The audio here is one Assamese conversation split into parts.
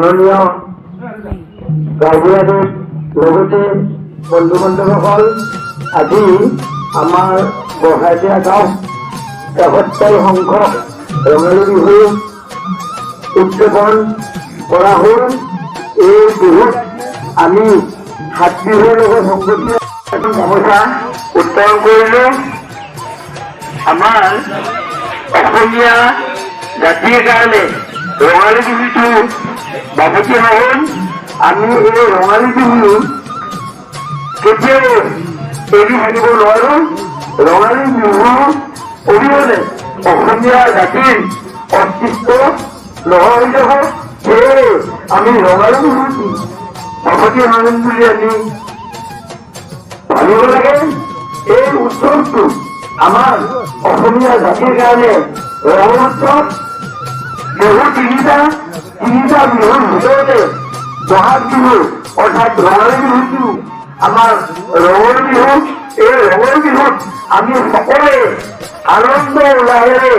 মাননীয় গাঁওবুঢ়াদেৱ লগতে বন্ধু বান্ধৱসকল আজি আমাৰ বঢ়াইদিয়া গাঁৱত ৭১ সংখ্যক ৰঙালী বিহু উদযাপন কৰা হ'ল। এই বিহুত আমি হাত বিহুৰ লগত সংগতি এখন গামোচা উত্তোলন কৰিলোঁ। আমাৰ অসমীয়া জাতিৰ কাৰণে ৰঙালী বিহুটো বাপতি সাহোন। আমি এই ৰঙালী বিহু কেতিয়াও এৰি থাকিব নোৱাৰোঁ। ৰঙালী বিহু অবিহনে অসমীয়া জাতিৰ অস্তিত্ব নোহোৱা হৈ যাব। সেয়ে আমি ৰঙালী বিহুটো বাপতি সাহোন বুলি আমি ভাবিব লাগে। এই উৎসৱটো আমাৰ অসমীয়া জাতিৰ কাৰণে ৰঙৰ উৎসৱ। বিহু তিনিটা বিহুৰ ভিতৰতে বহাগ বিহু অৰ্থাৎ ৰঙালী বিহুটো আমাৰ ৰঙৰ বিহু। এই ৰঙৰ বিহুত আমি সকলোৱে আনন্দ উল্লাহেৰে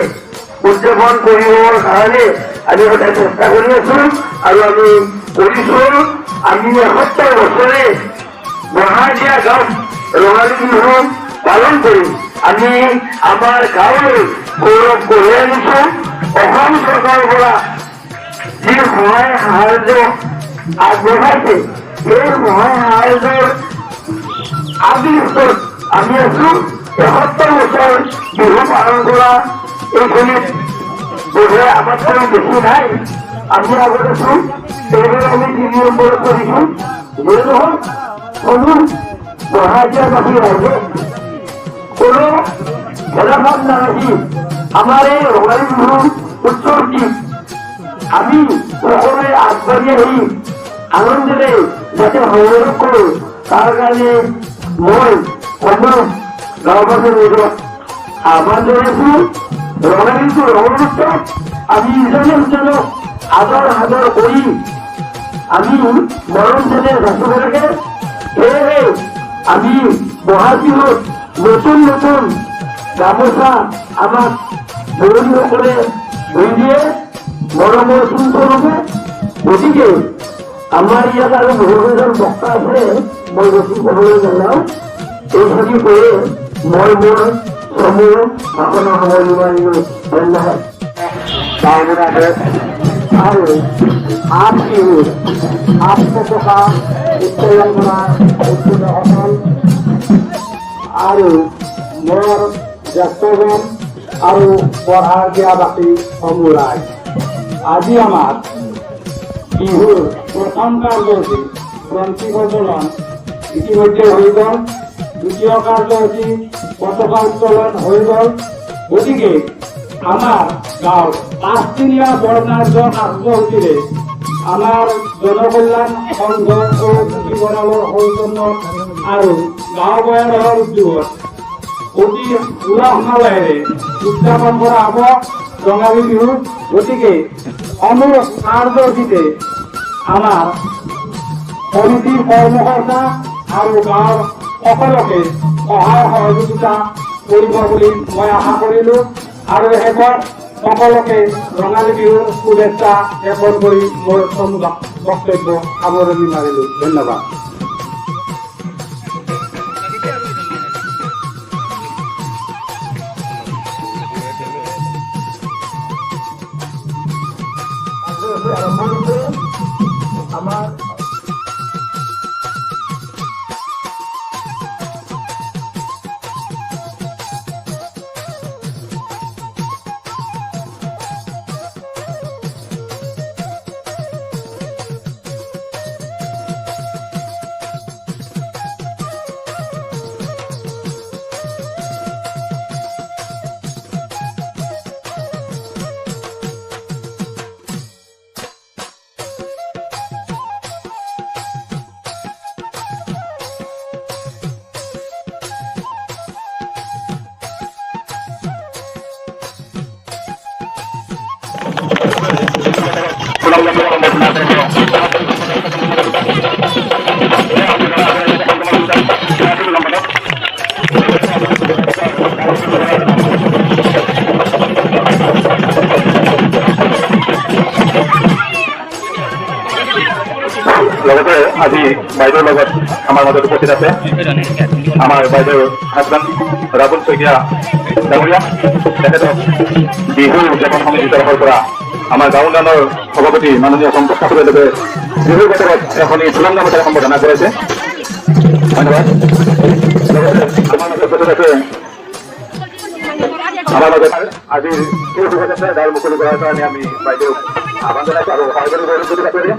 উদযাপন কৰিবৰ কাৰণে আমি সদায় চেষ্টা কৰি আছো আৰু আমি কৰিছো। আমি ৭১ বছৰে বঢ়াৰদিয়া গাঁৱত ৰঙালী বিহু পালন কৰিম। আমি আমাৰ গাঁৱলৈ গৌৰৱ কঢ়িয়াই আনিছো। অসম চৰকাৰৰ পৰা যি সহায় সাহায্য আগবঢ়াইছে সেই সহায় সাহায্যৰ আদিষ্টত আমি আছো। ৭১ বছৰ বিহু পালন কৰা এইখিনিত বোধহয় আমাতকৈ বেছি নাই। আমি আগত আছো। এইবাৰ আমি ৩ নম্বৰত কৰিছো। যিয়ে নহওক কোনো বঢ়াৰদিয়াবাসী ৰাইজে কোনো ভেদাভাৱ নাৰাখি আমাৰ এই ৰঙালী বিহু উৎসৱটি আমি সকলোৱে আগবাঢ়ি আহি আনন্দেৰে যাতে সংগ্ৰহ কৰোঁ তাৰ কাৰণে মই সকলো গাঁওবাসীৰ মাজত আহ্বান জনাইছো। ৰঙালীটো ৰঙৰ উৎসৱ। আমি ইজনে সিজনক আদৰ কৰি আমি মৰম চেনেহ ৰাখিব লাগে। সেয়েহে আমি বহাগ বিহুত নতুন নতুন গামোচা আমাক বৰণীসকলে ধুই দিয়ে মৰমৰ চিন্তৰূপে। গতিকে আমাৰ ইয়াত আৰু বহুকেইজন বক্তা আছে, মই বেছি ক'বলৈ নাযাওঁ। এইখিনি কৈয়ে মই মোৰ সমূহ ভাষণৰ সামৰণি মাৰিলোঁ। ধন্যবাদ। আৰু আঠ বিহুৰ আত্মপ্ৰকাশ উত্তোলন কৰা উদ্যোগসকল আৰু মোৰ জ্যেষ্ঠজন আৰু বঢ়াৰদিয়াবাসী সমূহ ৰাইজ, আজি আমাৰ বিহুৰ প্ৰথম কাৰ্যসূচী গ্ৰন্থি প্ৰজ্বলন ইতিমধ্যে হৈ গ'ল। দ্বিতীয় কাৰ্যসূচী পতাকা উত্তোলন হৈ গ'ল। গতিকে আমাৰ গাঁৱৰ ৫দিনীয়া বৰ্ণাঢ্য কাৰ্যসূচীৰে আমাৰ জনকল্যাণ সংঘ ও পুথিভঁৰালৰ সৌজন্যত আৰু গাঁওবুঢ়াৰ উদ্যোগত অতি উলহ মালহেৰে উদযাপন কৰা হ'ব ৰঙালী বিহু। গতিকে সমূহ কাৰ্যসূচীতে আমাৰ সমিতিৰ কৰ্মকৰ্তা আৰু গাঁৱৰ সকলোকে সহায় সহযোগিতা কৰিব বুলি মই আশা কৰিলোঁ আৰু শেষত সকলোকে ৰঙালী বিহুৰ শুভেচ্ছা জ্ঞাপন কৰি মোৰ বক্তব্য সামৰণি মাৰিলোঁ। ধন্যবাদ। আমাৰ আজি বাইদেউৰ লগত আমাৰ মাজত উপস্থিত আছে আমাৰ বাইদেউৰ হাজবেণ্ড ৰাহুল শইকীয়া ডাঙৰীয়া। তেখেতক বিহু উদযাপন সমিতিৰ তৰফৰ পৰা আমাৰ গাঁও গানৰ সভাপতি মাননীয় সন্তোষ ঠাকুৰদেৱে বিহুৰ বতৰত এখনি তুলংগা মেটাৰে সম্বোধনা কৰিছে। ধন্যবাদ। আমাৰ মাজত উপস্থিত আছে আমাৰ মাজত আজিৰ এই শোভাযাত্ৰা দ্বাৰ মুকলি কৰাৰ কাৰণে আমি বাইদেউক আহ্বান জনাইছোঁ আৰু সহায় কৰি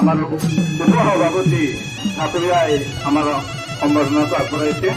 আমাৰ সভাপতি ঠাকুৰীয়াই আমাৰ সম্বৰ্ধনাটো আগবঢ়াইছে।